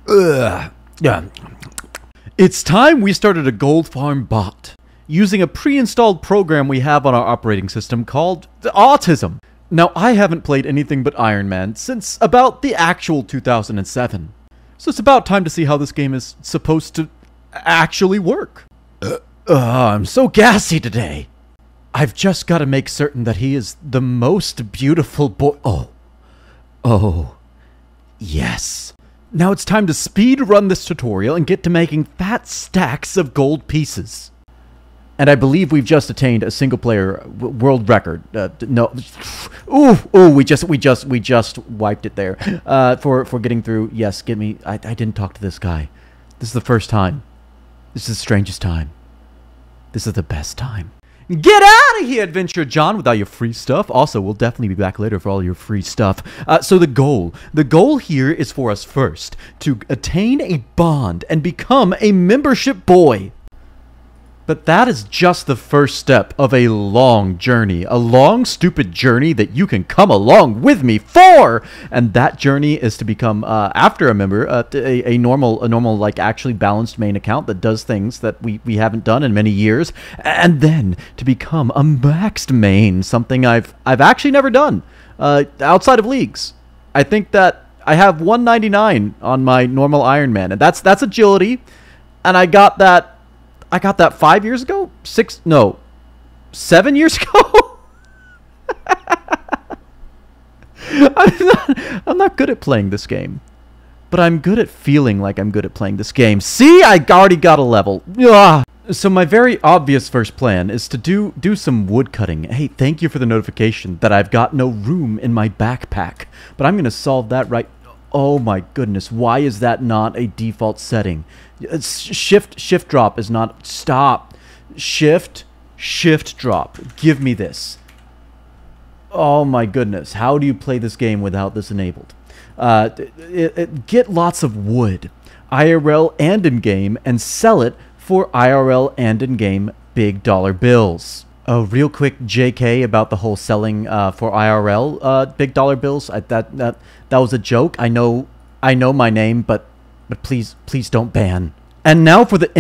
Yeah. It's time we started a gold farm bot using a pre-installed program we have on our operating system called Autism. Now, I haven't played anything but Iron Man since about the actual 2007. So it's about time to see how this game is supposed to actually work. I'm so gassy today. I've just got to make certain that he is the most beautiful boy. Oh, yes. Now it's time to speed run this tutorial and get to making fat stacks of gold pieces. And I believe we've just attained a single player world record. No, we just wiped it there. For getting through. Yes, I didn't talk to this guy. This is the first time. This is the strangest time. This is the best time. Get out of here, Adventure John, with all your free stuff. Also, we'll definitely be back later for all your free stuff. So the goal here is for us first to attain a bond and become a membership boy. But that is just the first step of a long journey, a long, stupid journey that you can come along with me for. And that journey is to become, after a member, a normal, like actually balanced main account that does things that we haven't done in many years, and then to become a maxed main, something I've actually never done outside of leagues. I think that I have 199 on my normal Iron Man, and that's agility, and I got that 5 years ago? 7 years ago? I'm not good at playing this game. But I'm good at feeling like I'm good at playing this game. See, I already got a level. Ugh. So my very obvious first plan is to do some wood cutting. Hey, thank you for the notification that I've got no room in my backpack. But I'm going to solve that right. Oh my goodness, why is that not a default setting? Shift drop is not. Stop. Shift drop. Give me this. Oh my goodness, how do you play this game without this enabled? Get lots of wood, IRL and in-game, and sell it for IRL and in-game big dollar bills. Oh, real quick JK about the whole selling for IRL big dollar bills. That was a joke. I know my name, but please don't ban. And now for the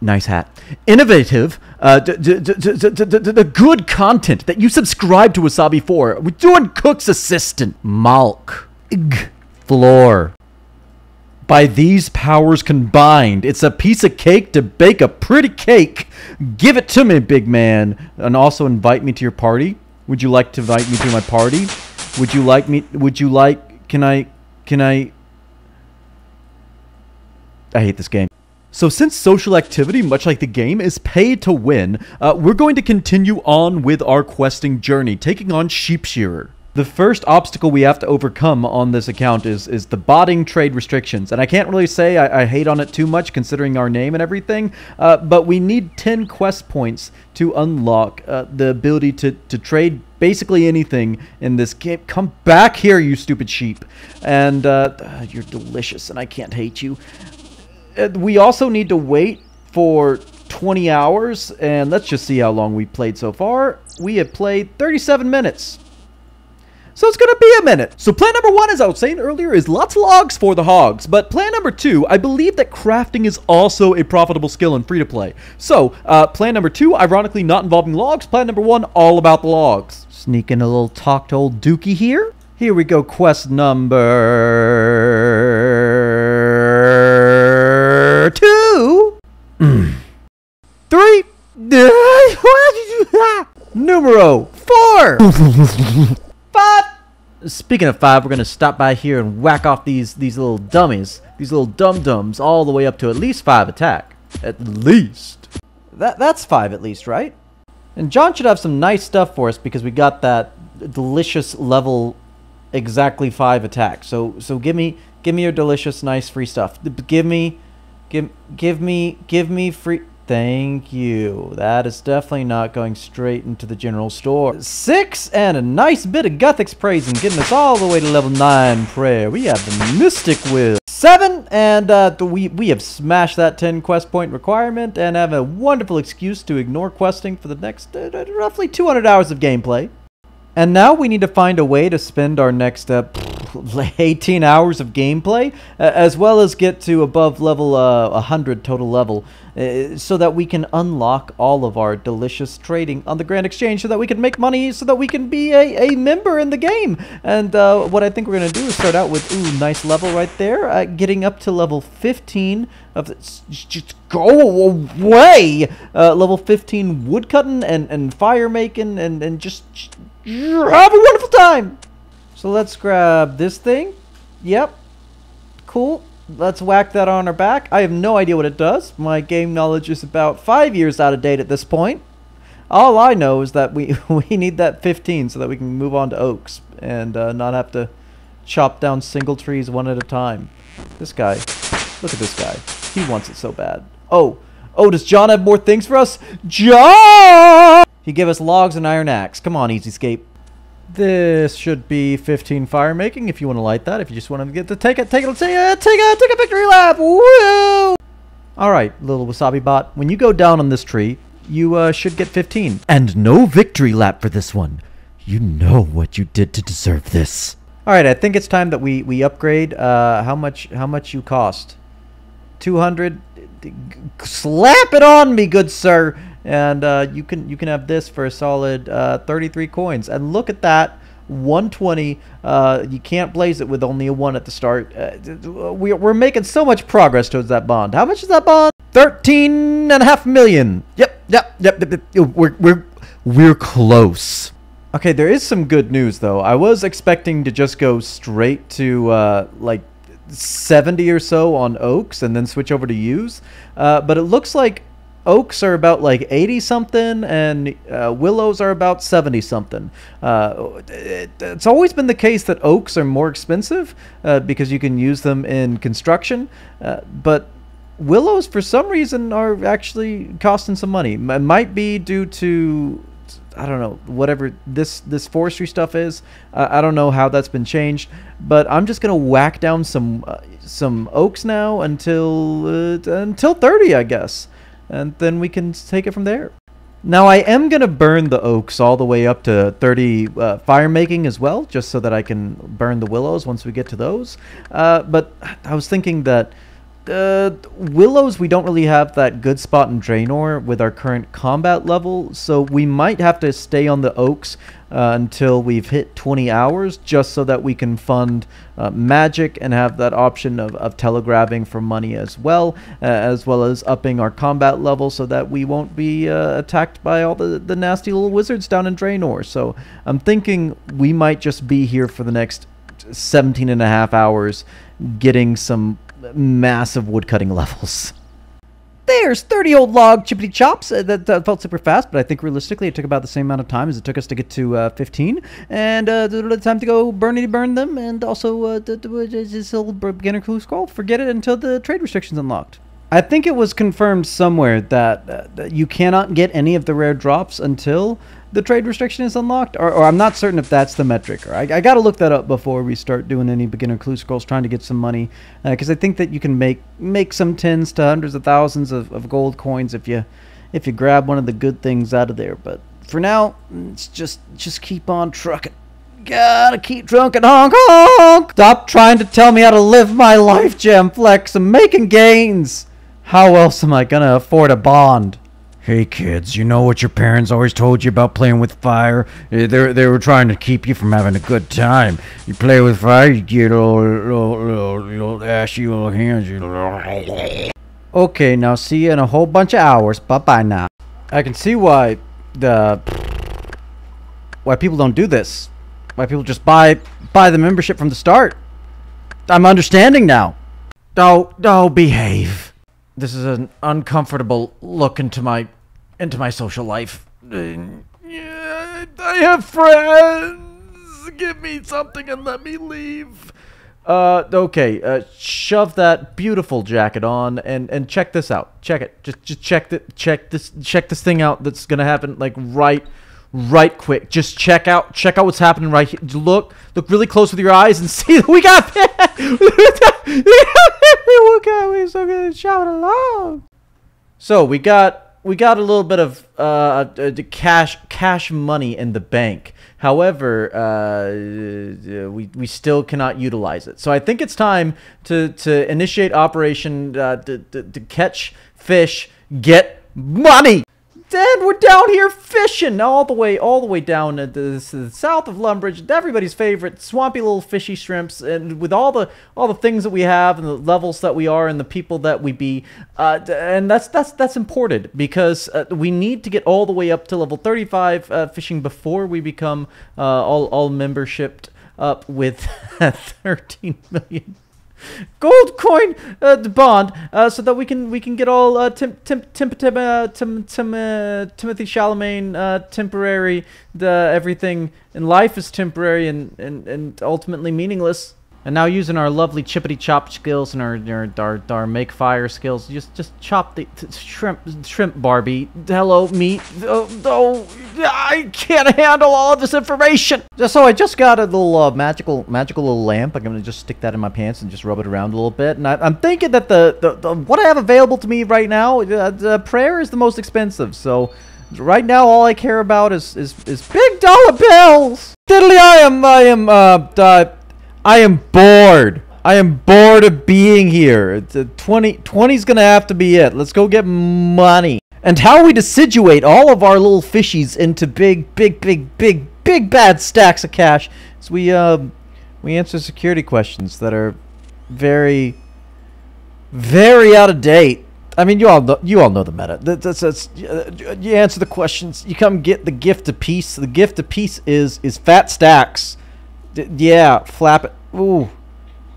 nice hat. Innovative, the good content that you subscribe to Wasabi for. We're doing Cook's Assistant. Malk. Floor. By these powers combined, it's a piece of cake to bake a pretty cake. Give it to me, big man. And also invite me to your party. Would you like to invite me to my party? Can I hate this game. So since social activity, much like the game, is pay to win, we're going to continue on with our questing journey, taking on Sheep Shearer. The first obstacle we have to overcome on this account is the botting trade restrictions. And I can't really say I hate on it too much considering our name and everything, but we need 10 quest points to unlock the ability to trade basically anything in this game. Come back here, you stupid sheep. And you're delicious and I can't hate you. We also need to wait for 20 hours, and let's just see how long we've played so far. We have played 37 minutes. So it's going to be a minute. So plan number 1, as I was saying earlier, is lots of logs for the hogs. But plan number 2, I believe that crafting is also a profitable skill in free-to-play. So plan number 2, ironically not involving logs. Plan number 1, all about the logs. Sneak in a little talk to old Dookie here. Here we go, quest number 2. 3. Numero 4. 5. Speaking of 5, we're going to stop by here and whack off these little dummies. These little dum-dums all the way up to at least 5 attack. At least. That's 5 at least, right? And John should have some nice stuff for us because we got that delicious level exactly 5 attack. So give me your delicious nice free stuff. Give me free. Thank you. That is definitely not going straight into the general store. 6 and a nice bit of Guthix praise and getting us all the way to level 9 prayer. We have the Mystic Will. 7 and we have smashed that 10 quest point requirement and have a wonderful excuse to ignore questing for the next roughly 200 hours of gameplay. And now we need to find a way to spend our next 18 hours of gameplay, as well as get to above level 100 total level, so that we can unlock all of our delicious trading on the Grand Exchange, so that we can make money, so that we can be a member in the game. And what I think we're going to do is start out with, ooh, nice level right there, getting up to level 15 of this. Just go away! Level 15 woodcutting and fire making and just have a wonderful time! So let's grab this thing. Yep. Cool. Let's whack that on our back. I have no idea what it does. My game knowledge is about 5 years out of date at this point. All I know is that we need that 15 so that we can move on to oaks and not have to chop down single trees one at a time. This guy. Look at this guy. He wants it so bad. Oh, does John have more things for us? John! He gave us logs and iron axe. Come on, Easyscape. This should be 15 fire making if you want to light that. If you just want to get to take a victory lap. Woo! All right, little wasabi bot. When you go down on this tree, you should get 15. And no victory lap for this one. You know what you did to deserve this. All right, I think it's time that we upgrade. How much you cost? 200. Slap it on me, good sir. And you can have this for a solid 33 coins. And look at that, 120. You can't blaze it with only a 1 at the start. We're making so much progress towards that bond. How much is that bond? 13.5 million. Yep. We're close. Okay, there is some good news though. I was expecting to just go straight to like 70 or so on oaks and then switch over to yews. But it looks like oaks are about like 80 something and willows are about 70 something. It's always been the case that oaks are more expensive because you can use them in construction, but willows for some reason are actually costing some money. It might be due to, I don't know, whatever this forestry stuff is. I don't know how that's been changed, but I'm just gonna whack down some oaks now until 30, I guess. And then we can take it from there. Now I am going to burn the oaks all the way up to 30 fire making as well, just so that I can burn the willows once we get to those. But I was thinking that willows, we don't really have that good spot in Draenor with our current combat level, so we might have to stay on the oaks until we've hit 20 hours, just so that we can fund magic and have that option of telegraphing for money as well as upping our combat level so that we won't be attacked by all the nasty little wizards down in Draenor. So I'm thinking we might just be here for the next 17.5 hours getting some massive woodcutting levels. There's 30 old log chippity chops. That felt super fast, but I think realistically it took about the same amount of time as it took us to get to 15. And time to go burn them, and also this little beginner clue scroll. Forget it until the trade restrictions unlocked. I think it was confirmed somewhere that you cannot get any of the rare drops until the trade restriction is unlocked, or I'm not certain if that's the metric. Or I got to look that up before we start doing any beginner clue scrolls trying to get some money, because I think that you can make some tens to hundreds of thousands of gold coins if you grab one of the good things out of there. But for now, it's just keep on trucking. Gotta keep drunken, honk honk. Stop trying to tell me how to live my life, Gemflex. I'm making gains. How else am I gonna afford a bond? Hey kids, you know what your parents always told you about playing with fire? They were trying to keep you from having a good time. You play with fire, you get little ashy little hands. Okay, now see you in a whole bunch of hours. Bye-bye now. I can see why people don't do this. Why people just buy the membership from the start. I'm understanding now. Oh, behave. This is an uncomfortable look into my social life. I have friends. Give me something and let me leave. Okay. Shove that beautiful jacket on and check this out. Check it. Just check this thing out. That's gonna happen like right quick. Just check out what's happening right here. Look really close with your eyes and see that we got we're so good at shouting along. So we got a little bit of cash money in the bank However, we still cannot utilize it. So I think it's time to initiate operation to catch fish, get money. Then we're down here fishing all the way down to the south of Lumbridge, everybody's favorite swampy little fishy shrimps, and with all the things that we have and the levels that we are and the people that we be, and that's imported because we need to get all the way up to level 35 fishing before we become all membershiped up with 13 million. Gold coin bond, so that we can get all Timothy Chalamet temporary. Everything in life is temporary and ultimately meaningless. And now using our lovely chippity chop skills and our make fire skills, just chop the shrimp Barbie. Hello meat. Oh, I can't handle all of this information. So I just got a little magical little lamp. I'm gonna just stick that in my pants and just rub it around a little bit. And I'm thinking that the what I have available to me right now, the prayer is the most expensive. So right now all I care about is big dollar bills. Diddly, I am bored. I am bored of being here. 20's gonna have to be it. Let's go get money. And how we deciduate all of our little fishies into big bad stacks of cash is we answer security questions that are very out of date. I mean, you all know the meta. You answer the questions. You come get the gift of peace. The gift of peace is fat stacks. Yeah, flap it. Ooh,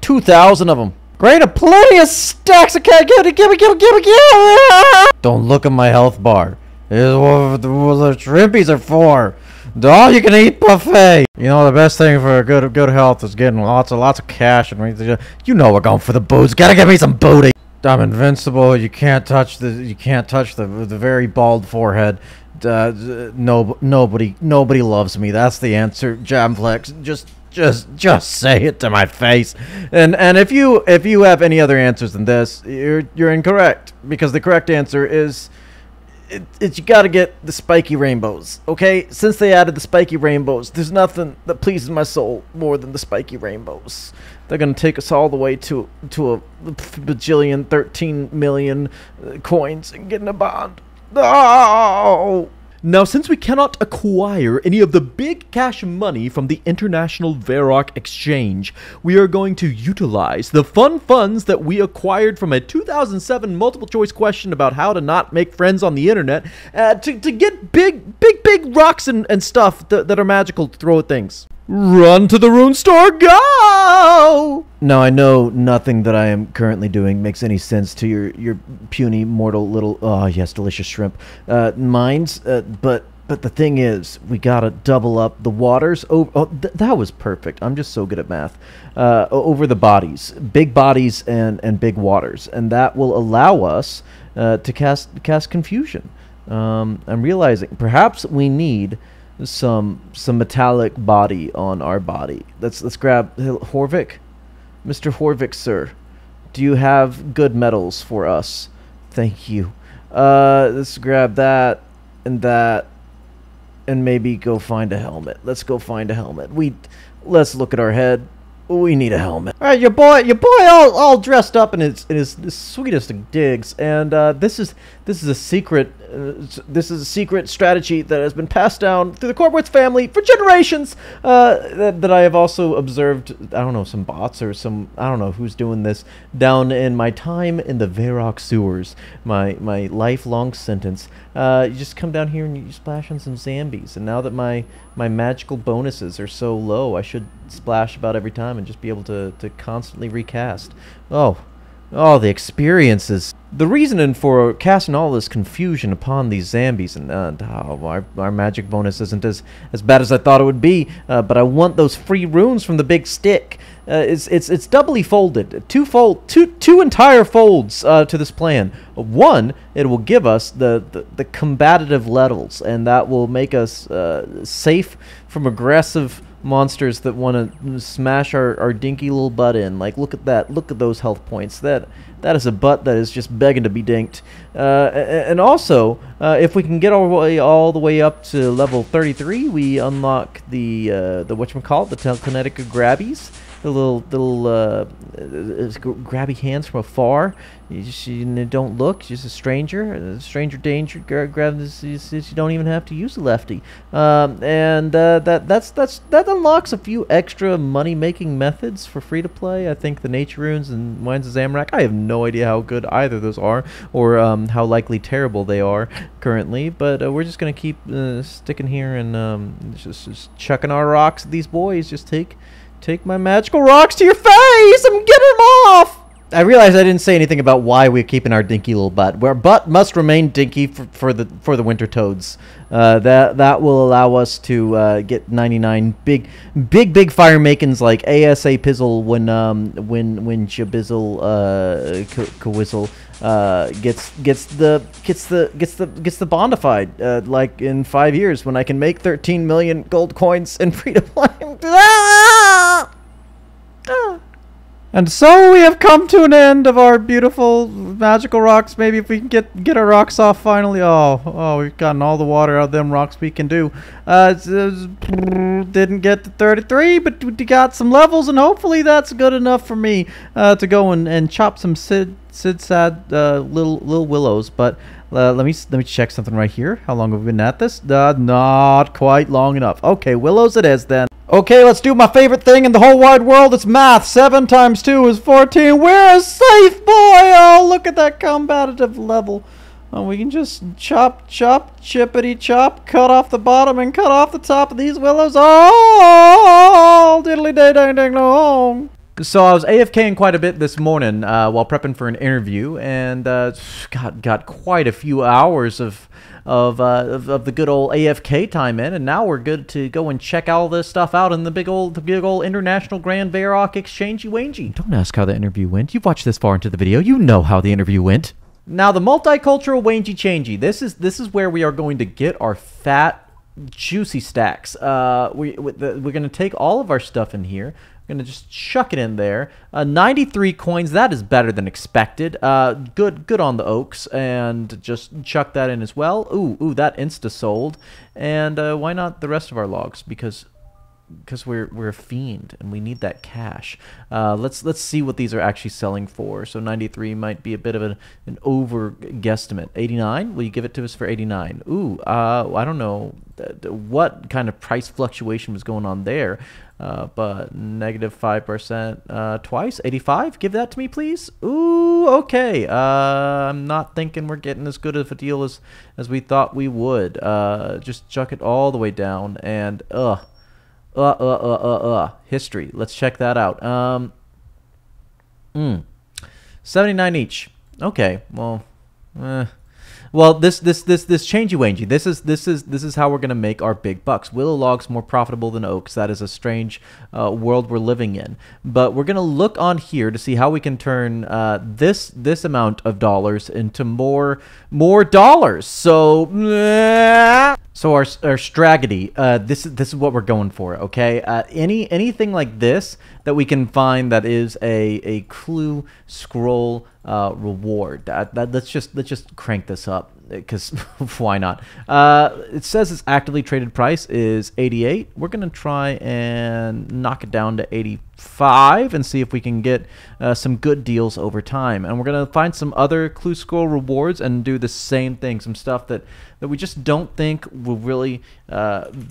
2,000 of them. Great, plenty of stacks of cash. Give me. Don't look at my health bar. This is what the shrimpies are for. The all-you-can-eat buffet. You know, the best thing for good health is getting lots of cash. And you know we're going for the booze. Gotta give me some booty. I'm invincible. You can't touch the very bald forehead. Nobody loves me. That's the answer. Jamflex. Just say it to my face. And if you have any other answers than this, you're incorrect, because the correct answer is you got to get the spiky rainbows. Okay, since they added the spiky rainbows, there's nothing that pleases my soul more than the spiky rainbows. They're gonna take us all the way to a bajillion 13 million coins and get in a bond. Oh! Now, since we cannot acquire any of the big cash money from the International Varrock Exchange, we are going to utilize the fun funds that we acquired from a 2007 multiple choice question about how to not make friends on the internet to get big rocks and stuff that are magical to throw at things. Run to the rune store, go! Now, I know nothing that I am currently doing makes any sense to your puny mortal little, oh yes, delicious shrimp minds, but the thing is, we gotta double up the waters over, that was perfect. I'm just so good at math. Over the bodies, big bodies and big waters, and that will allow us to cast confusion. I'm realizing perhaps we need some metallic body on our body. Let's grab Horvik. Mr. Horvik, sir, do you have good metals for us? Thank you. Let's grab that and maybe go find a helmet. Let's go find a helmet. Let's look at our head. We need a helmet. All right, your boy, all dressed up in his sweetest of digs, and this is a secret. This is a secret strategy that has been passed down through the Corbett's family for generations. That I have also observed. I don't know, some bots or some, I don't know who's doing this down in my time in the Varrock sewers. My lifelong sentence. You just come down here and you splash on some zombies, and now that my magical bonuses are so low, I should splash about every time and just be able to constantly recast. Oh, the experiences. The reasoning for casting all this confusion upon these zombies, and our magic bonus isn't as bad as I thought it would be, but I want those free runes from the big stick. It's doubly folded, two entire folds to this plan. One, it will give us the combative levels, and that will make us safe from aggressive monsters that want to smash our dinky little butt in. Like, look at that. Look at those health points. That is a butt that is just begging to be dinked. And also, if we can get all the way up to level 33, we unlock the whatchamacallit, the telekinetic grabbies. The little grabby hands from afar. You don't look. Just a stranger. Stranger danger. Grab this. You don't even have to use a lefty. That unlocks a few extra money making methods for free to play. I think the nature runes and Wines of Zamorak. I have no idea how good either of those are, or how likely terrible they are currently. But we're just gonna keep sticking here and just chucking our rocks at these boys. Just take my magical rocks to your face and get them off! I realized I didn't say anything about why we're keeping our dinky little butt. Our butt must remain dinky for the winter toads. That will allow us to get 99 big fire makings like ASA Pizzle when Jabizzle Kawizzle gets the bondified like in 5 years when I can make 13 million gold coins and free to play. And so we have come to an end of our beautiful magical rocks. Maybe if we can get our rocks off finally. Oh, we've gotten all the water out of them rocks we can do. Didn't get to 33, but we got some levels, and hopefully that's good enough for me to go and chop some sad little willows. But let me check something right here. How long have we been at this? Not quite long enough. Okay, willows it is then. Okay, let's do my favorite thing in the whole wide world. It's math. 7 times 2 is 14. We're a safe boy. Oh, look at that combative level. Oh, we can just chop, chippity chop, cut off the bottom and cut off the top of these willows. Oh, diddly day dang dang dong. So I was AFKing quite a bit this morning while prepping for an interview, and got quite a few hours of the good old AFK time in, and now we're good to go and check all this stuff out in the big old International Grand Varrock Exchangey Wangey. Don't ask how the interview went. You've watched this far into the video. You know how the interview went. Now the multicultural Wangey Changey. This is where we are going to get our fat, juicy stacks. We're going to take all of our stuff in here. Gonna just chuck it in there. 93 coins. That is better than expected. Good on the oaks, and just chuck that in as well. Ooh, that insta sold. And why not the rest of our logs? Because we're a fiend and we need that cash. Let's see what these are actually selling for. So 93 might be a bit of an over guesstimate. 89. Will you give it to us for 89? Ooh, I don't know what kind of price fluctuation was going on there. But negative 5% twice. 85. Give that to me, please. Ooh, okay. I'm not thinking we're getting as good of a deal as we thought we would. Just chuck it all the way down and history. Let's check that out. 79 each. Okay. Well, this changey wangey. This is how we're gonna make our big bucks. Willow logs more profitable than oaks. That is a strange world we're living in. But we're gonna look on here to see how we can turn this amount of dollars into more dollars. So our strategy. This is what we're going for. Okay. Anything like this that we can find that is a clue scroll reward. Let's just crank this up, because why not? It says its actively traded price is 88. We're gonna try and knock it down to 85 and see if we can get some good deals over time. And we're gonna find some other clue scroll rewards and do the same thing. Some stuff that we just don't think will really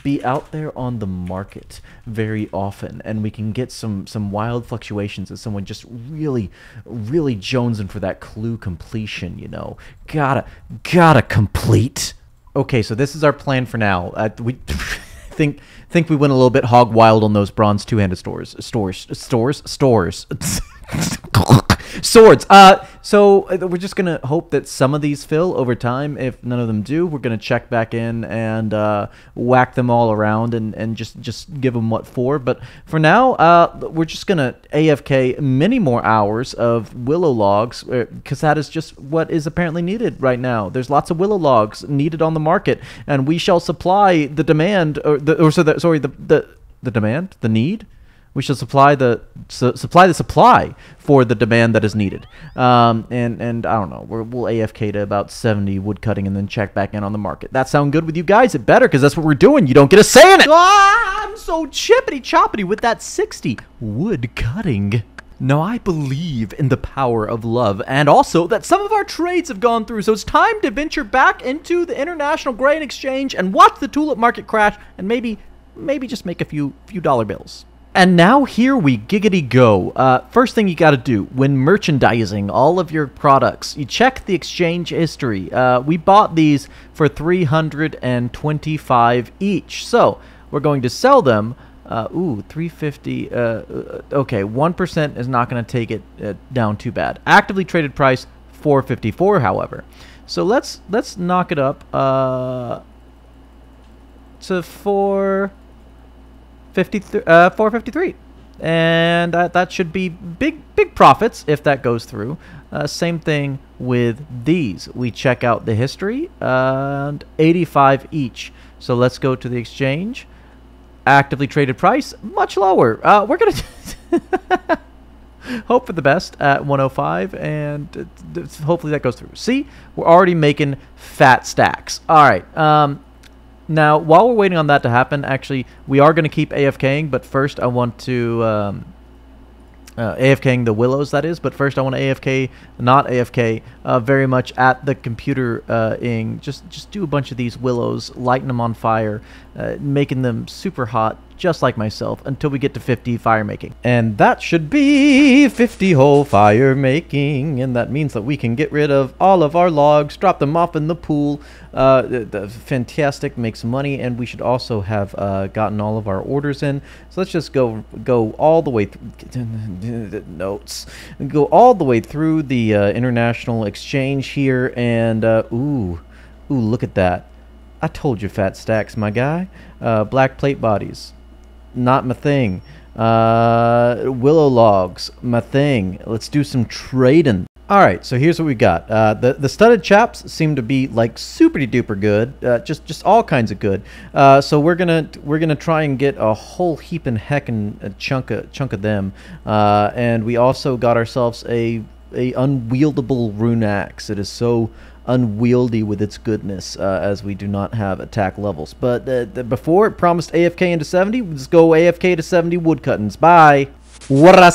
be out there on the market very often, and we can get some wild fluctuations as someone just really jonesing for that clue completion. You know, gotta complete. Okay, so this is our plan for now. We think we went a little bit hog wild on those bronze two-handed stores. Swords. So we're just gonna hope that some of these fill over time. If none of them do, we're gonna check back in and whack them all around and just give them what for. But for now, we're just gonna AFK many more hours of willow logs, because that is just what is apparently needed right now. There's lots of willow logs needed on the market, and we shall supply the demand, the demand, the need. We should supply the supply for the demand that is needed. And I don't know. We'll AFK to about 70 wood cutting and then check back in on the market. That sound good with you guys? It better, because that's what we're doing. You don't get a say in it. Ah, I'm so chippity choppity with that 60 wood cutting. Now, I believe in the power of love, and also that some of our trades have gone through, so it's time to venture back into the International Grain Exchange and watch the tulip market crash, and maybe just make a few dollar bills. And now here we giggity go. First thing you got to do when merchandising all of your products, you check the exchange history. We bought these for 325 each, so we're going to sell them. 350. Okay, 1% is not going to take it down too bad. Actively traded price 454, however. So let's knock it up to 453, and that should be big profits if that goes through. Same thing with these. We check out the history, and 85 each. So let's go to the exchange. Actively traded price much lower. We're gonna hope for the best at 105, and hopefully that goes through. See, we're already making fat stacks. All right. Now, while we're waiting on that to happen, actually, we are going to keep AFKing, but first I want to AFKing the willows, that is. But first I want to AFK, not AFK, very much at the computer just do a bunch of these willows, lighten them on fire, making them super hot, just like myself, until we get to 50 fire making. And that should be 50 whole fire making, and that means that we can get rid of all of our logs, drop them off in the pool. Fantastic, make some money, and we should also have gotten all of our orders in. So let's just go all the way through notes, go all the way through the international exchange here, and ooh, look at that. I told you, fat stacks, my guy. Black plate bodies, not my thing. Willow logs, my thing. Let's do some trading. All right, so here's what we got. The studded chaps seem to be like super duper good, just all kinds of good. So we're gonna try and get a whole heap and heck and a chunk of them. And we also got ourselves a unwieldable rune axe. It is so unwieldy with its goodness, as we do not have attack levels. But before it promised AFK into 70, let's go AFK to 70 woodcuttings. Bye. What did I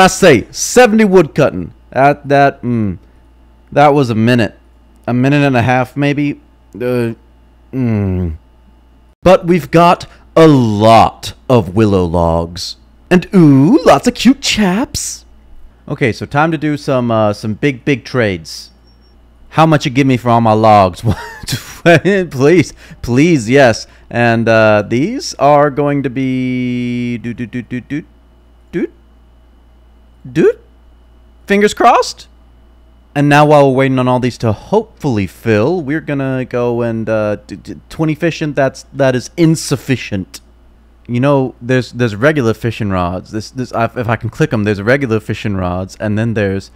say? 70 woodcutting. That was a minute and a half, maybe. But we've got a lot of willow logs, and ooh, lots of cute chaps. Okay, so time to do some big trades. How much you give me for all my logs? please, yes. And these are going to be fingers crossed. And now, while we're waiting on all these to hopefully fill, we're gonna go and 20 fishing. That is insufficient. You know, there's regular fishing rods. If I can click them, there's regular fishing rods, and then there's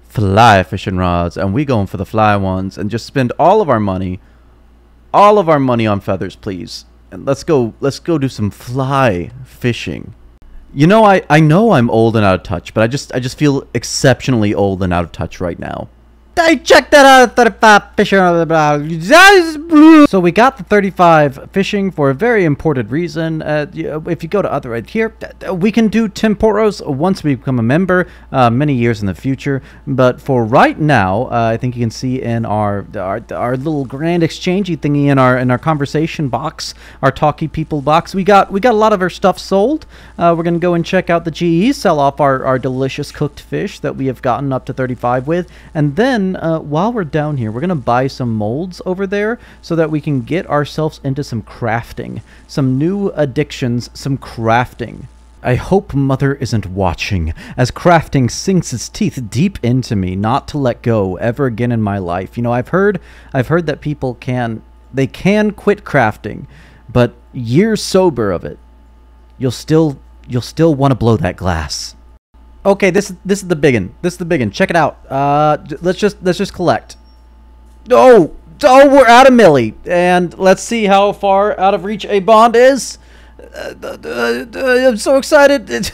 fly fishing rods, and we going for the fly ones, and just spend all of our money on feathers, please. And let's go do some fly fishing. You know, I know I'm old and out of touch, but I just feel exceptionally old and out of touch right now. I checked that out, 35 fishing. So we got the 35 fishing for a very important reason. If you go to other right here, we can do temporos once we become a member, many years in the future. But for right now, I think you can see in our little grand exchangey thingy in our conversation box, our talky people box, we got a lot of our stuff sold. We're gonna go and check out the GE, sell off our delicious cooked fish that we have gotten up to 35 with, and then while we're down here, we're going to buy some molds over there so that we can get ourselves into some crafting. Some new addictions, some crafting. I hope Mother isn't watching, as crafting sinks its teeth deep into me, not to let go ever again in my life. You know, I've heard that people can quit crafting, but years sober of it, you'll still want to blow that glass. Okay, this is the biggin. This is the biggin. Check it out. Let's just collect. Oh, we're out of milli, and let's see how far out of reach a bond is. I'm so excited.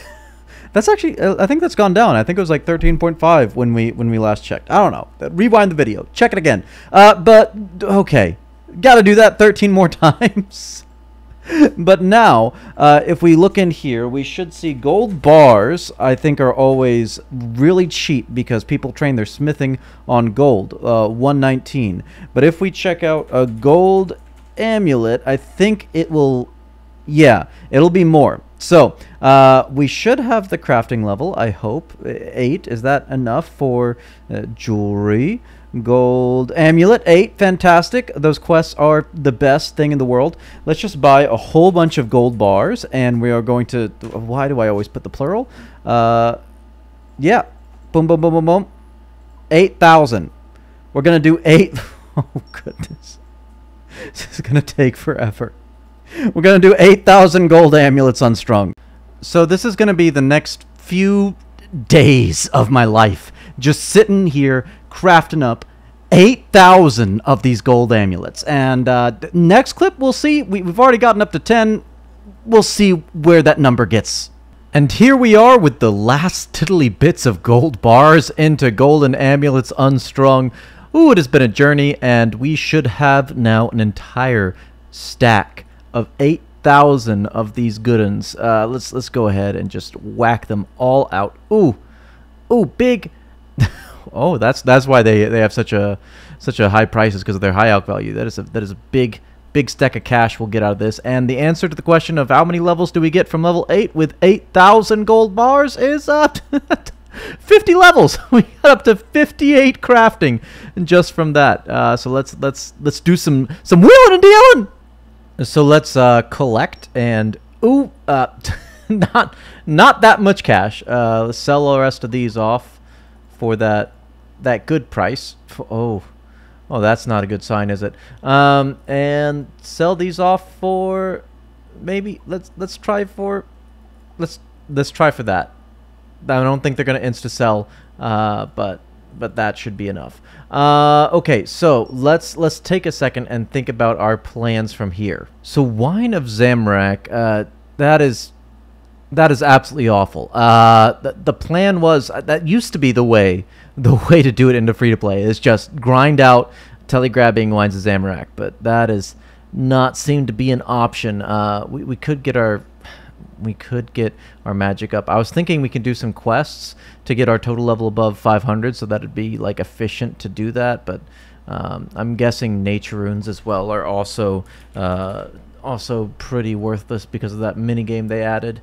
That's actually, I think that's gone down. I think it was like 13.5 when we last checked. I don't know. Rewind the video. Check it again. But, okay. Gotta do that 13 more times. But now, if we look in here, we should see gold bars, I think, are always really cheap because people train their smithing on gold, 119. But if we check out a gold amulet, I think it will, yeah, it'll be more. So, we should have the crafting level, I hope. 8, is that enough for jewelry? Gold amulet, 8, fantastic. Those quests are the best thing in the world. Let's just buy a whole bunch of gold bars, and we are going to, why do I always put the plural? Yeah, boom, boom, boom, boom, boom. 8,000. We're going to do 8. Oh, goodness. This is going to take forever. We're going to do 8,000 gold amulets unstrung. So this is going to be the next few days of my life. Just sitting here crafting up 8,000 of these gold amulets. And next clip, we'll see. We've already gotten up to 10. We'll see where that number gets. And here we are with the last tiddly bits of gold bars into golden amulets unstrung. Ooh, it has been a journey, and we should have now an entire stack of 8,000 of these good uns. Let's go ahead and just whack them all out. Ooh, big. Oh, that's why they have such a high prices, because of their high alch value. That is a big stack of cash we'll get out of this. And the answer to the question of how many levels do we get from level 8 with 8,000 gold bars is 50 levels. We got up to 58 crafting just from that. So let's do some wheeling and dealing. So let's collect, and not that much cash. Let's sell the rest of these off for that good price. Oh, that's not a good sign, is it? And sell these off for maybe let's try for that. I don't think they're gonna insta sell, but that should be enough. Okay, so let's take a second and think about our plans from here. So Wine of Zamorak, that is absolutely awful. The plan was, that used to be the way to do it into free-to-play, is just grind out telegrabbing Wines of Zamorak, but that is not seem to be an option. We could get our magic up. I was thinking we could do some quests to get our total level above 500, so that'd be like efficient to do that, but I'm guessing nature runes as well are also pretty worthless because of that mini game they added.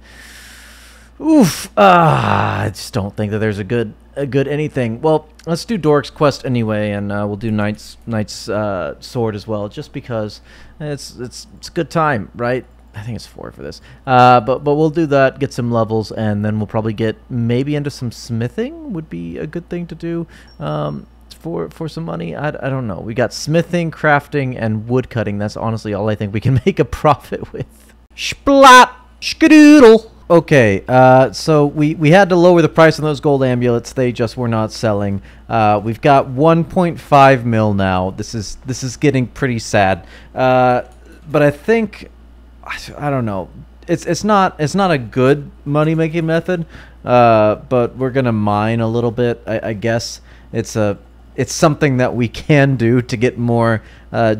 Oof. I just don't think that there's a good anything. Well, let's do Doric's quest anyway, and we'll do Knight's sword as well, just because it's a good time, right? I think it's 4 for this. But we'll do that, get some levels, and then we'll probably get maybe into some smithing. Would be a good thing to do for some money. I don't know. We got smithing, crafting, and wood cutting. That's honestly all I think we can make a profit with. Splat! Skadoodle! Okay, so we had to lower the price on those gold amulets. They just were not selling. We've got 1.5 mil now. This is getting pretty sad. But I think, I don't know. It's not a good money making method. But we're gonna mine a little bit. I guess it's something that we can do to get more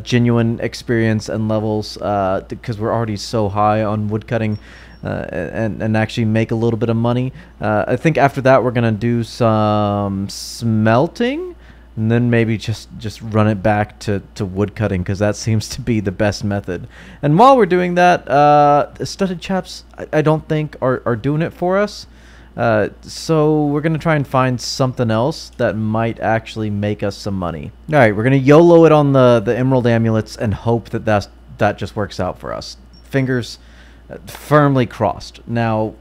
genuine experience and levels, because we're already so high on woodcutting. And actually make a little bit of money. I think after that we're gonna do some smelting, and then maybe just run it back to woodcutting, because that seems to be the best method. And while we're doing that, the studded chaps I don't think are doing it for us. So we're gonna try and find something else that might actually make us some money. All right, we're gonna YOLO it on the emerald amulets and hope that just works out for us. Fingers firmly crossed. Now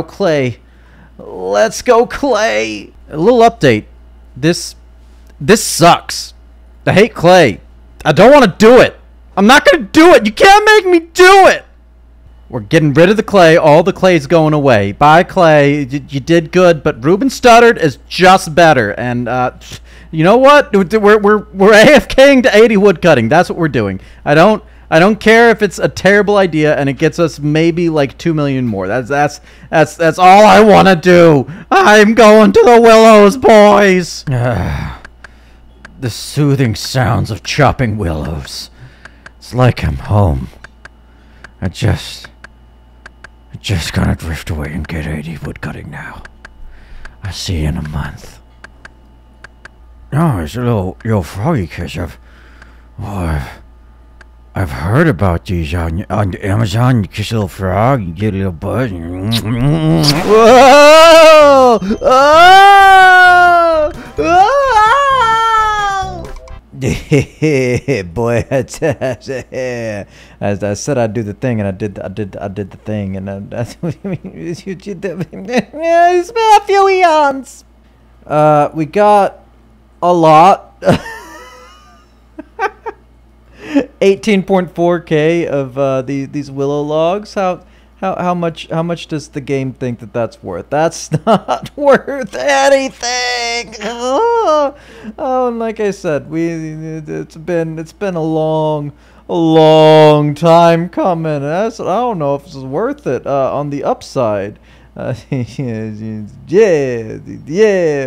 clay. Let's go clay. A little update. This sucks. I hate clay. I don't want to do it. I'm not going to do it. You can't make me do it. We're getting rid of the clay. All the clay's going away. Bye, clay. You did good, but Ruben stuttered is just better. And you know what? We're AFKing to 80 wood cutting. That's what we're doing. I don't I don't care if it's a terrible idea and it gets us maybe like 2 million more. That's all I want to do. I'm going to the Willows, boys. The soothing sounds of chopping willows. It's like I'm home. I just gonna drift away and get 80 woodcutting now. I'll see you in a month. Oh, it's a little froggy kiss. I've heard about these on Amazon. You kiss a little frog, you get a little buzz. Whoa! Oh! Oh! Boy, as I said, I'd do the thing, and I did the thing, and that's what I mean. It's been a few eons. We got a lot. 18.4K of these willow logs. How much does the game think that that's worth? That's not worth anything. Oh, and like I said, it's been a long time coming. I don't know if this is worth it. On the upside, yeah,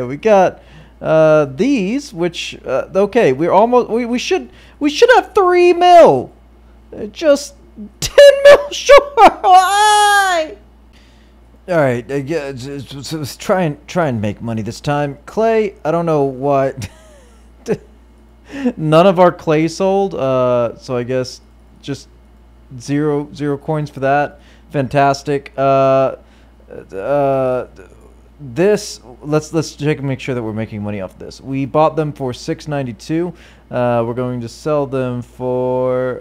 we got these, which okay, we should have 3 mil. Just 10 mil short. Why? All right, yeah, let's try and make money this time. Clay, I don't know what. None of our clay sold, so I guess just zero coins for that. Fantastic. This let's check and make sure that we're making money off this. We bought them for $6.92. We're going to sell them for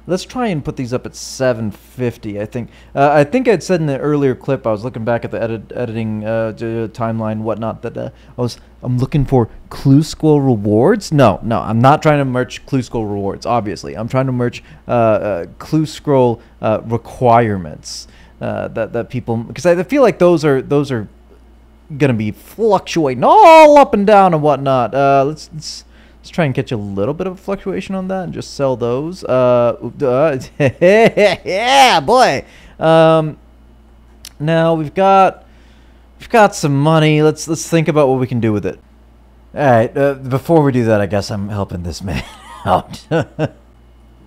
let's try and put these up at $7.50. I think I'd said in the earlier clip, I was looking back at the editing timeline, whatnot, that I'm looking for Clue School rewards. No, I'm not trying to merch Clue School rewards. Obviously, I'm trying to merch Clue Scroll requirements. That people, because I feel like those are gonna be fluctuating all up and down and whatnot. Let's try and catch a little bit of a fluctuation on that and just sell those. Yeah, boy. Now we've got some money. Let's think about what we can do with it. All right. Before we do that, I guess I'm helping this man out.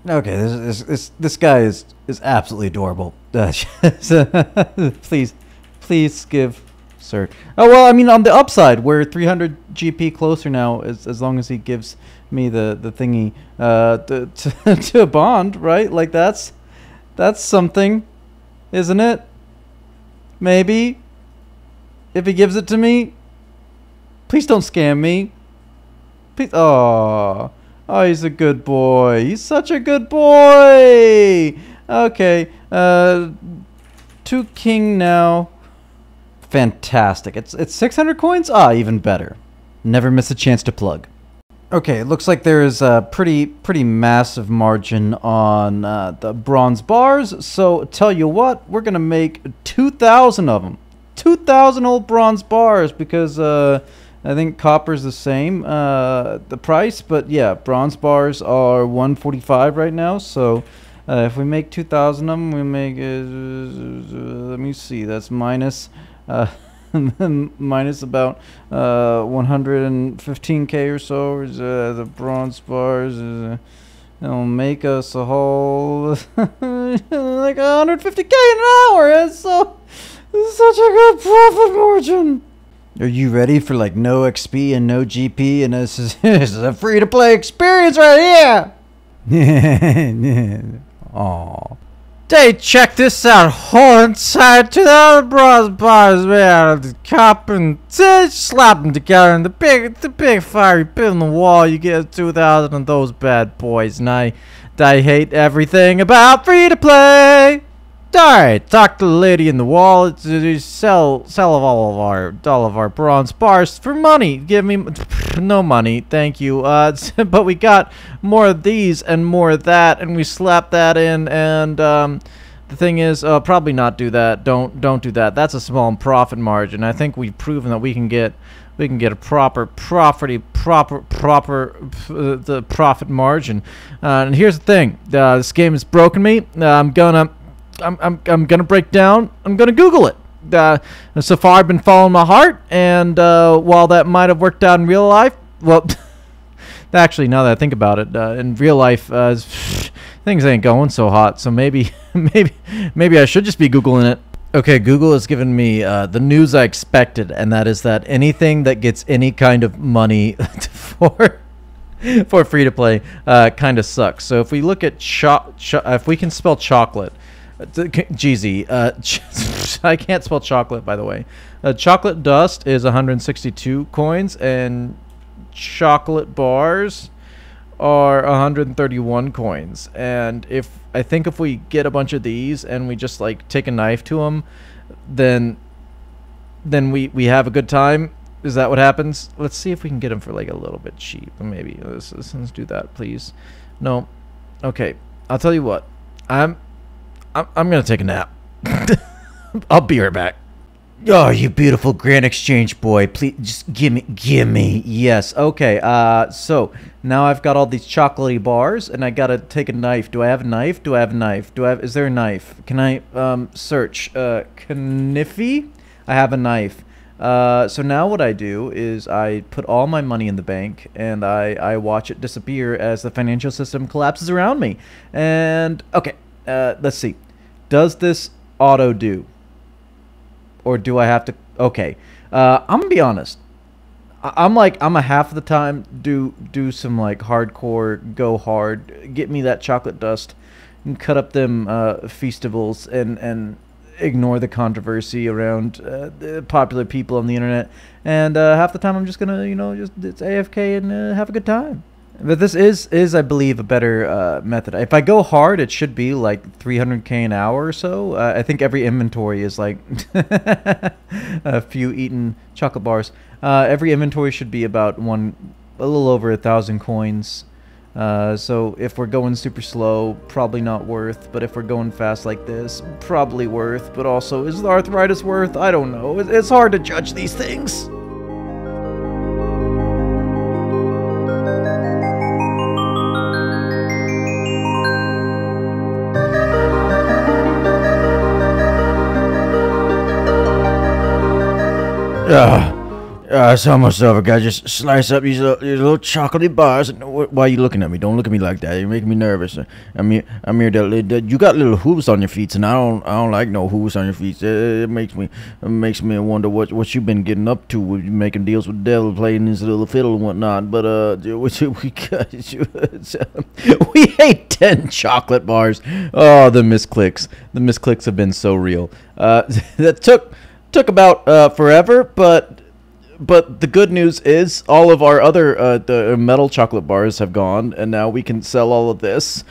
Okay, this guy is absolutely adorable. Please give, sir. Oh well, I mean, on the upside, we're 300 GP closer now, as long as he gives me the thingy to a bond, right? Like that's something, isn't it? Maybe if he gives it to me. Please don't scam me. Please. Oh, he's a good boy. He's such a good boy. Okay, 2 king now. Fantastic. It's 600 coins? Ah, even better. Never miss a chance to plug. Okay, it looks like there is a pretty massive margin on the bronze bars. So tell you what, we're gonna make 2,000 of them. 2,000 old bronze bars, because I think copper's the same the price, but yeah, bronze bars are 145 right now. So if we make 2,000 of them, we make let me see, that's minus minus about 115k or so. The bronze bars it'll make us a whole like 150k an hour. It's such a good profit margin. Are you ready for like no XP and no GP, and this is a free to play experience right here? Aw. Hey, check this out. Whole inside 2,000 bronze bars made out of the copper, and slap them together in the big fiery pit in the wall. You get 2,000 of those bad boys, and I hate everything about free to play. Alright, talk to the lady in the wall. Sell all of our bronze bars for money. Give me no money, thank you. But we got more of these and more of that, and we slap that in, and The thing is, probably not do that. Don't do that. That's a small profit margin. I think we've proven that we can get a proper the profit margin. And here's the thing: this game has broken me. I'm gonna break down. I'm gonna Google it. So far, I've been following my heart, and while that might have worked out in real life, well, actually, now that I think about it, in real life, things ain't going so hot. So maybe I should just be Googling it. Okay, Google has given me the news I expected, and that is that anything that gets any kind of money for free to play kind of sucks. So if we look at if we can spell chocolate, Jeezy, I can't spell chocolate, by the way. Chocolate dust is 162 coins, and chocolate bars are 131 coins. And I think if we get a bunch of these and we just like take a knife to them, then we have a good time. Is that what happens? Let's see if we can get them for like a little bit cheap. Maybe let's do that, please. No. Okay, I'll tell you what. I'm gonna take a nap. I'll be right back. Oh, you beautiful Grand Exchange boy. Please, just gimme. Yes. Okay. So now I've got all these chocolatey bars, and I gotta take a knife. Do I have a knife? Is there a knife? Can I, search, Kniffy? I have a knife. So now what I do is I put all my money in the bank, and I watch it disappear as the financial system collapses around me. And, okay, let's see. Does this auto do? Or do I have to? Okay, I'm gonna be honest. I'm a half of the time do some like hardcore go hard. Get me that chocolate dust, and cut up them festivals and ignore the controversy around the popular people on the internet. And half the time I'm just gonna just it's AFK and have a good time. But this is I believe a better method. If I go hard, it should be like 300k an hour or so. I think every inventory is like a few eaten chocolate bars. Every inventory should be about a little over 1,000 coins. So if we're going super slow, probably not worth. But if we're going fast like this, probably worth. But also, is the arthritis worth? I don't know. It's hard to judge these things. It's almost over, guys. Just slice up these little chocolatey bars. Why are you looking at me? Don't look at me like that. You're making me nervous. I'm here. You got little hooves on your feet, and I don't like no hooves on your feet. It makes me wonder what you've been getting up to with making deals with the devil, playing his little fiddle and whatnot. But we ate 10 chocolate bars. Oh, the misclicks. The misclicks have been so real. That took about forever, but the good news is all of our other the metal chocolate bars have gone, and now we can sell all of this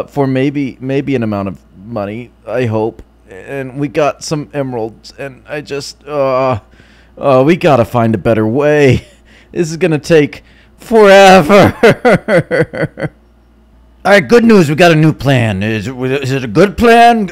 for maybe an amount of money, I hope. And we got some emeralds, and I just we gotta find a better way. This is gonna take forever. All right, good news. We got a new plan. Is it a good plan?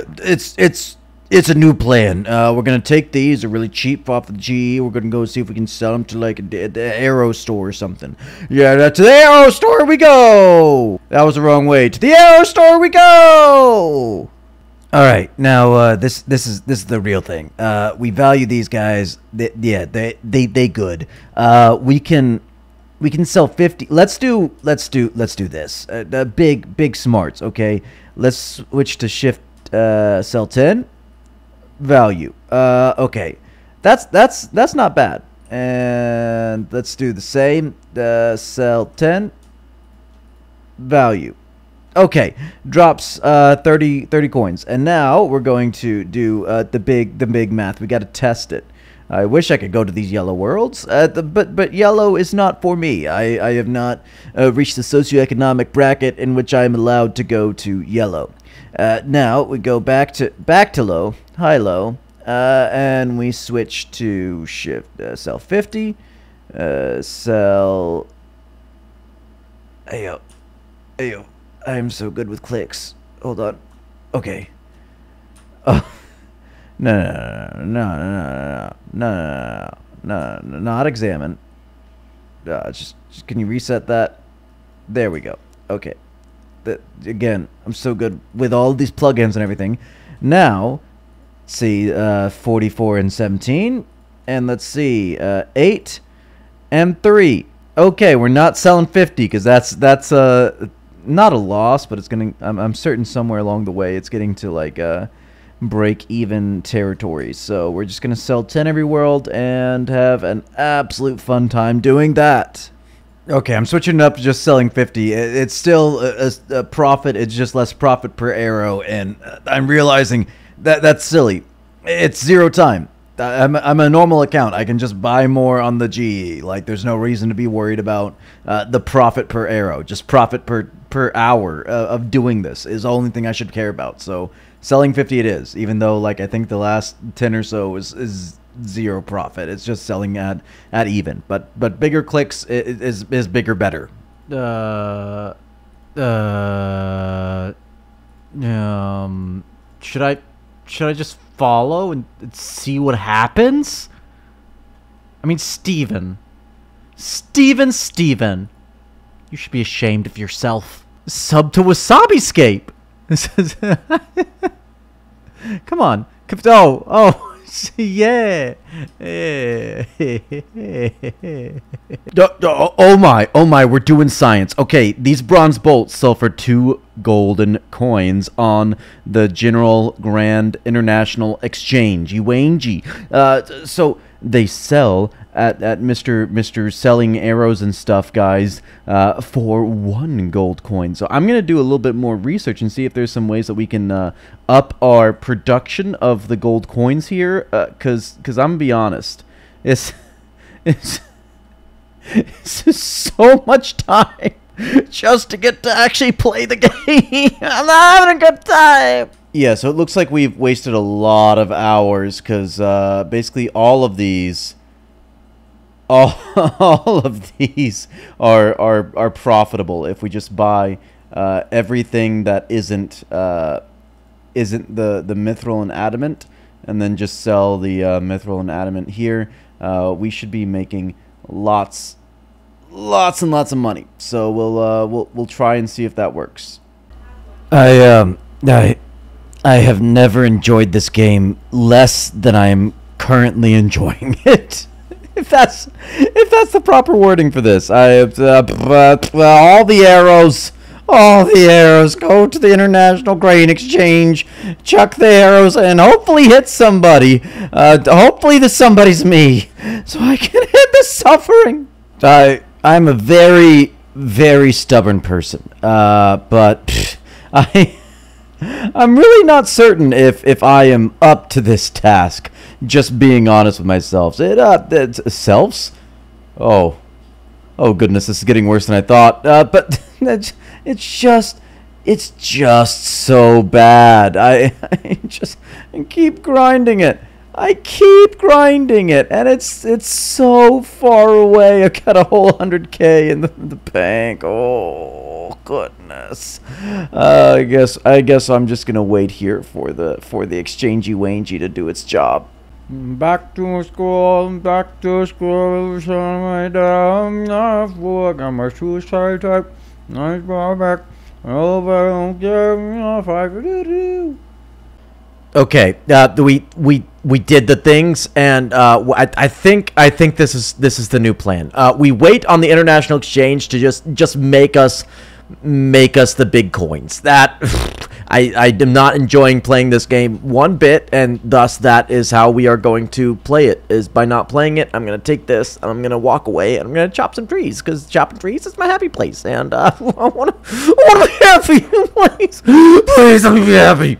It's a new plan. We're going to take these. They're really cheap off the G. We're going to go see if we can sell them to like the Aero store or something. Yeah, to the Aero store we go. That was the wrong way. To the Aero store we go. All right, now this is the real thing. We value these guys. They good. We can sell 50. Let's do this. The big smarts. Okay, let's switch to shift. Sell 10. Value. Okay, that's not bad. And let's do the same. Sell 10. Value. Okay, drops 30 coins. And now we're going to do the big math. We got to test it. I wish I could go to these yellow worlds, but yellow is not for me. I have not reached the socioeconomic bracket in which I am allowed to go to yellow. Now we go back to low, high low, and we switch to shift sell 50, sell. Ayo, I am so good with clicks. Hold on. Okay. No, not examine. Just can you reset that? There we go. Okay. Again, I'm so good with all these plugins and everything. Now, see, 44 and 17, and let's see, 8 and 3. Okay, we're not selling 50 because that's not a loss, but it's gonna. I'm certain somewhere along the way it's getting to like break even territory. So we're just gonna sell 10 every world and have an absolute fun time doing that. Okay, I'm switching it up to just selling 50. It's still a profit. It's just less profit per arrow, and I'm realizing that that's silly. It's 0 time. I'm a normal account. I can just buy more on the GE. Like, there's no reason to be worried about the profit per arrow. Just profit per hour of doing this is the only thing I should care about. So selling 50 it is, even though like I think the last 10 or so is 0 profit. It's just selling at even. But bigger clicks is bigger better. Should I just follow and see what happens? I mean, Steven, you should be ashamed of yourself. Sub to Wasabiscape. Come on. Oh. Yeah. Oh my, we're doing science. Okay, these bronze bolts sell for 2 golden coins on the General Grand International Exchange. So they sell at Mr. Selling Arrows and stuff, guys, for 1 gold coin. So I'm going to do a little bit more research and see if there's some ways that we can up our production of the gold coins here, because I'm going to be honest, it's so much time just to get to actually play the game. I'm not having a good time. Yeah, so it looks like we've wasted a lot of hours, because basically all of these are profitable if we just buy everything that isn't the mithril and adamant, and then just sell the mithril and adamant here. We should be making lots and lots of money. So we'll try and see if that works. I have never enjoyed this game less than I am currently enjoying it. If that's the proper wording for this. All the arrows go to the International Grain Exchange, chuck the arrows, and hopefully hit somebody. Hopefully the somebody's me, so I can hit the suffering. I'm a very, very stubborn person, but I'm really not certain if I am up to this task. Just being honest with myself. Selves? Oh goodness, this is getting worse than I thought. But it's just so bad. I keep grinding it. And it's so far away. I got a whole 100K in the bank. Oh goodness. I guess I'm just gonna wait here for the exchangey wangey to do its job. Back to school, shut my down, I've got my suicide type, nice back, over, don't care if I could do. Okay, we did the things, and I think this is the new plan. We wait on the International Exchange to just make us the big coins. That I am not enjoying playing this game one bit, and thus that is how we are going to play it, is by not playing it. I'm going to take this, and I'm going to walk away, and I'm going to chop some trees, because chopping trees is my happy place, and I want to be happy, please. Please, let me be happy.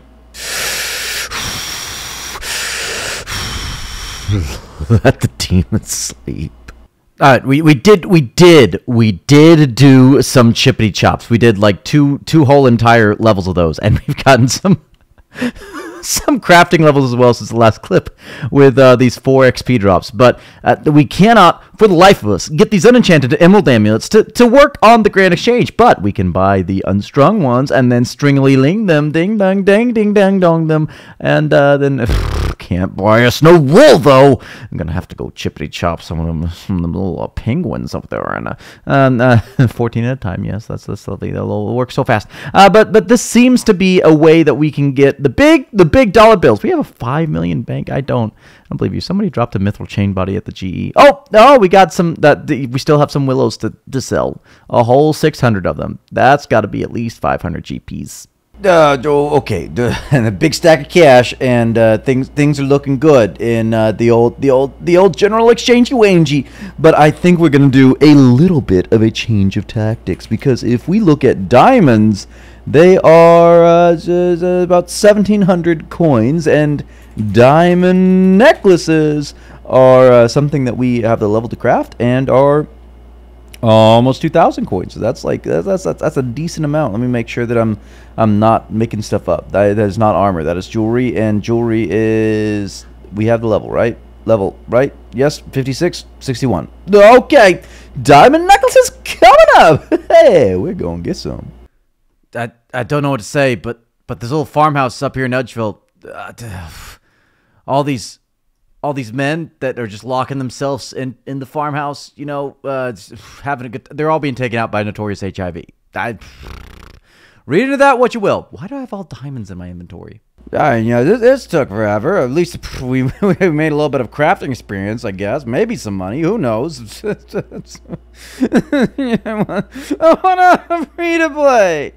Let the demons sleep. All right, we did do some chippity chops. We did like two whole entire levels of those, and we've gotten some some crafting levels as well since the last clip with these 4 XP drops. But we cannot, for the life of us, get these unenchanted emerald amulets to work on the Grand Exchange. But we can buy the unstrung ones and then stringly ling them, ding dong dang ding dang dong them, and then can't buy us no wool though. I'm gonna have to go chippity chop some of them little penguins up there, and 14 at a time. Yes, that's lovely. They'll work so fast. But this seems to be a way that we can get the big dollar bills. We have a 5 million bank. I don't believe you. Somebody dropped a mithril chain body at the GE. Oh no, we got some we still have some willows to sell. A whole 600 of them. That's got to be at least 500 GPs. Okay, a big stack of cash, and things are looking good in the old General Exchange UNG. But I think we're gonna do a little bit of a change of tactics, because if we look at diamonds, they are about 1,700 coins, and diamond necklaces are something that we have the level to craft and are almost 2,000 coins. So that's a decent amount. Let me make sure that I'm not making stuff up. That is not armor. That is jewelry, and jewelry is, we have the level, right? Level, right? Yes, 56, 61. Okay, diamond necklaces coming up. Hey, we're gonna get some. I don't know what to say, but this little farmhouse up here in Edgeville, all these men that are just locking themselves in the farmhouse, you know, having a good, they're all being taken out by notorious HIV. Read into that what you will. Why do I have all diamonds in my inventory? You know, this took forever. At least we made a little bit of crafting experience, I guess. Maybe some money. Who knows? I want a free to play.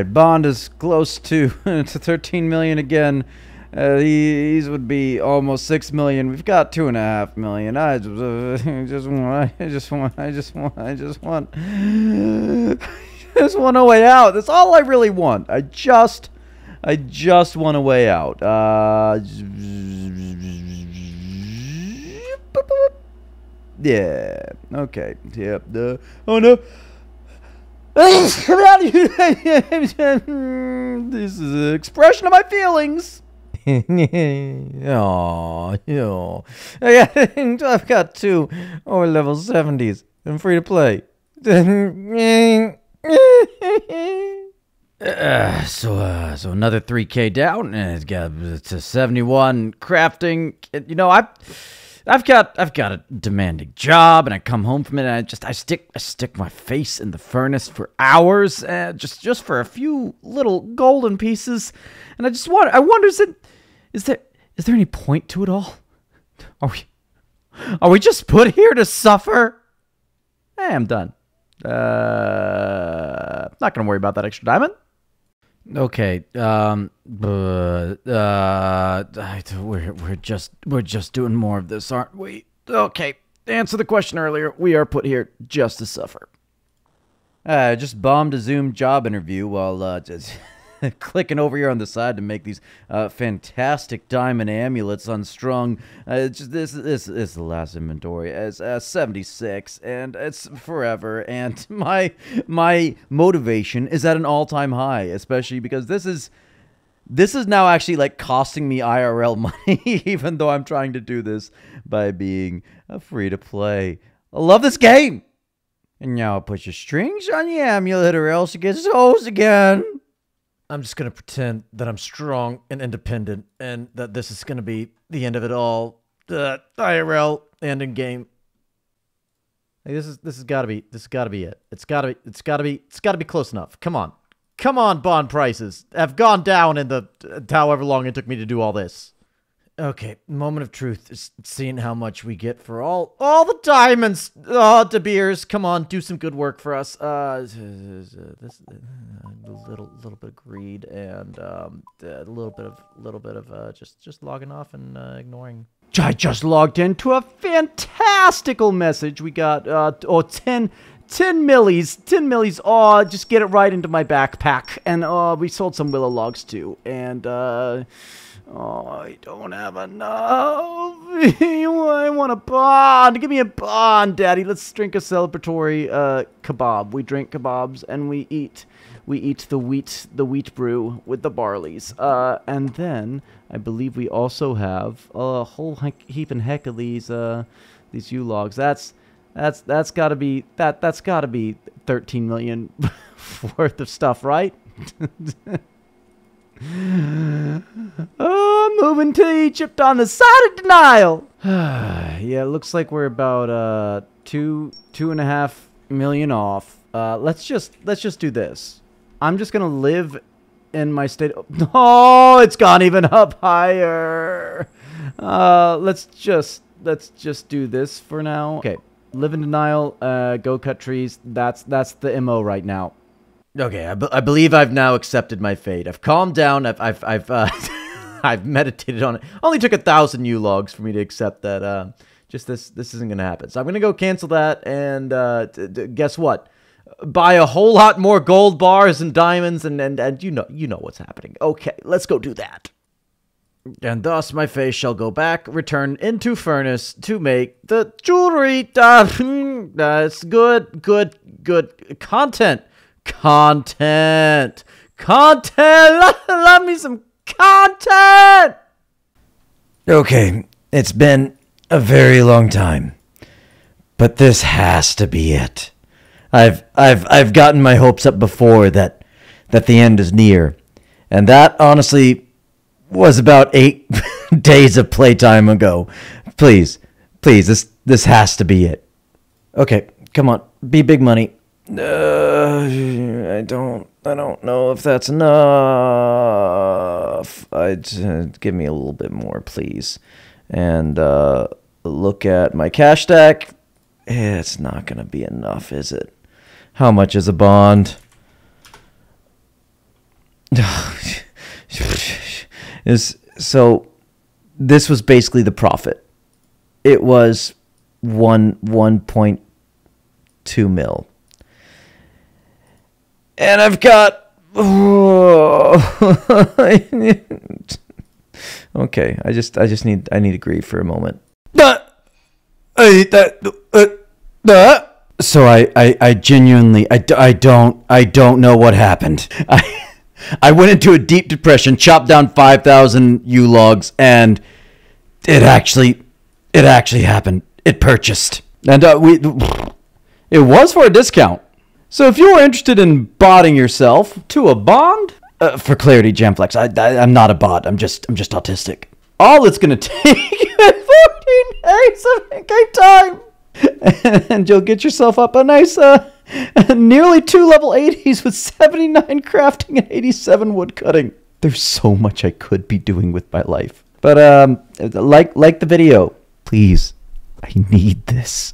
Bond is close to 13 million again. These would be almost 6 million. We've got 2.5 million. I just want a way out. That's all I really want. I just want a way out. Yeah. Okay. Yep. Oh no. This is an expression of my feelings. Oh, I've got 2 or level 70s. I'm free to play. So another 3K down, and it's got to 71 crafting. You know, I've got a demanding job, and I come home from it, and I stick my face in the furnace for hours, just for a few little golden pieces, and I wonder, is there any point to it all? Are we just put here to suffer? Hey, I'm done. Not gonna worry about that extra diamond. Okay. We're just doing more of this, aren't we? Okay. To answer the question earlier, we are put here just to suffer. I just bombed a Zoom job interview while just clicking over here on the side to make these fantastic diamond amulets unstrung. This is the last inventory. It's 76, and it's forever. And my motivation is at an all-time high, especially because this is now actually like costing me IRL money, even though I'm trying to do this by being free to play. I love this game. And now put your strings on the amulet, or else it gets hosed again. I'm just going to pretend that I'm strong and independent, and that this is going to be the end of it all. IRL and in game. Hey, this has got to be it. It's got to be close enough. Come on, bond prices have gone down in the however long it took me to do all this. Okay, moment of truth is seeing how much we get for all the diamonds. Oh, De Beers, come on, do some good work for us. This little bit of greed, and a little bit of just logging off and ignoring. I just logged into a fantastical message. We got 10 millies. Oh, just get it right into my backpack, and we sold some willow logs too, and oh, I don't have enough. I want a bond. Give me a bond, Daddy. Let's drink a celebratory kebab. We drink kebabs and we eat we eat the wheat brew with the barleys. And then I believe we also have a whole heap and heck of these U logs. That's gotta be that's gotta be 13 million worth of stuff, right? Oh, I'm moving to Egypt on the side of denial. Yeah, it looks like we're about 2.5 million off. Let's just do this. I'm just gonna live in my state. Oh, it's gone even up higher. Let's just do this for now. Okay, live in denial. Go cut trees. That's the MO right now. Okay, I believe I've now accepted my fate. I've calmed down. I've I've meditated on it. Only took 1,000 U logs for me to accept that. Just this isn't gonna happen. So I'm gonna go cancel that, and guess what? Buy a whole lot more gold bars and diamonds, and you know what's happening. Okay, let's go do that. And thus my face shall go back, return into furnace to make the jewelry. That's good content. Content. Love me some content. Okay, it's been a very long time, but this has to be it. I've gotten my hopes up before that the end is near, and that honestly was about 8 days of playtime ago. Please, this has to be it. Okay, come on, be big money. I don't know if that's enough. Give me a little bit more, please. And look at my cash stack. It's not gonna be enough, is it? How much is a bond? So this was basically the profit. It was 1.2 mil. And I've got okay, I need to grieve for a moment. So I genuinely I don't know what happened. I went into a deep depression, chopped down 5,000 U logs, and it actually happened. It purchased, and it was for a discount. So if you are interested in botting yourself to a bond, for clarity, Jamflex, I'm not a bot. I'm just autistic. All it's gonna take is 14 days of game time, and you'll get yourself up a nice nearly 2 level 80s with 79 crafting and 87 wood cutting. There's so much I could be doing with my life. But like the video, please. I need this.